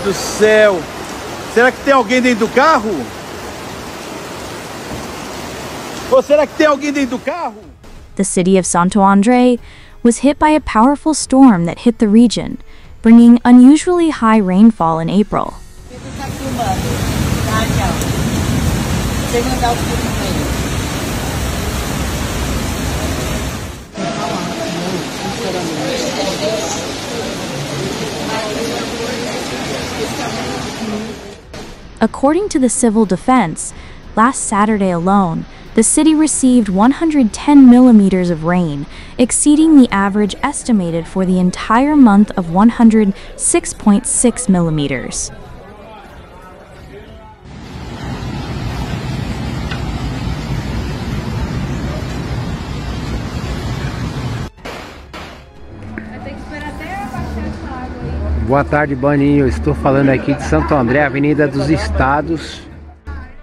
do céu! Será que tem alguém dentro do carro? Ou será que tem alguém dentro do carro? The city of Santo André was hit by a powerful storm that hit the region, bringing unusually high rainfall in April. According to the civil defense, last Saturday alone, the city received 110 millimeters of rain, exceeding the average estimated for the entire month of 106.6 millimeters. Boa tarde, Boninho. Estou falando aqui de Santo André, Avenida dos Estados.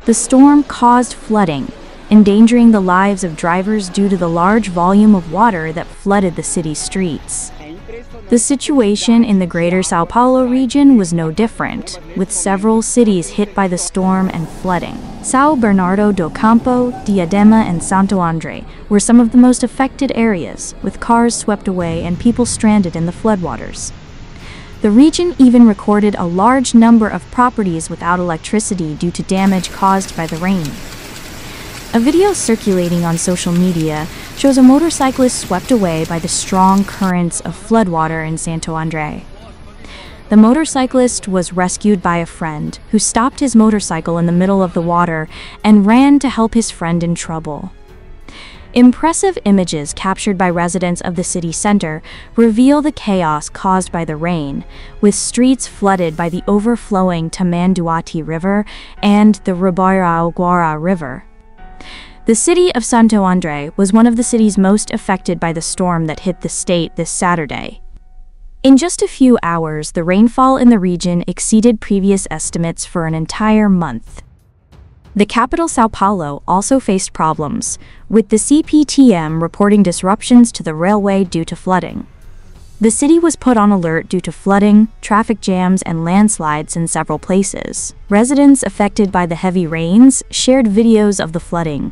The storm caused flooding, endangering the lives of drivers due to the large volume of water that flooded the city's streets. The situation in the greater São Paulo region was no different, with several cities hit by the storm and flooding. São Bernardo do Campo, Diadema, and Santo André were some of the most affected areas, with cars swept away and people stranded in the floodwaters. The region even recorded a large number of properties without electricity due to damage caused by the rain. A video circulating on social media shows a motorcyclist swept away by the strong currents of floodwater in Santo André. The motorcyclist was rescued by a friend who stopped his motorcycle in the middle of the water and ran to help his friend in trouble. Impressive images captured by residents of the city center reveal the chaos caused by the rain, with streets flooded by the overflowing Tamanduati River and the Ribeirão River. The city of Santo André was one of the cities most affected by the storm that hit the state this Saturday. In just a few hours, the rainfall in the region exceeded previous estimates for an entire month. The capital, São Paulo, also faced problems, with the CPTM reporting disruptions to the railway due to flooding. The city was put on alert due to flooding, traffic jams, and landslides in several places. Residents affected by the heavy rains shared videos of the flooding,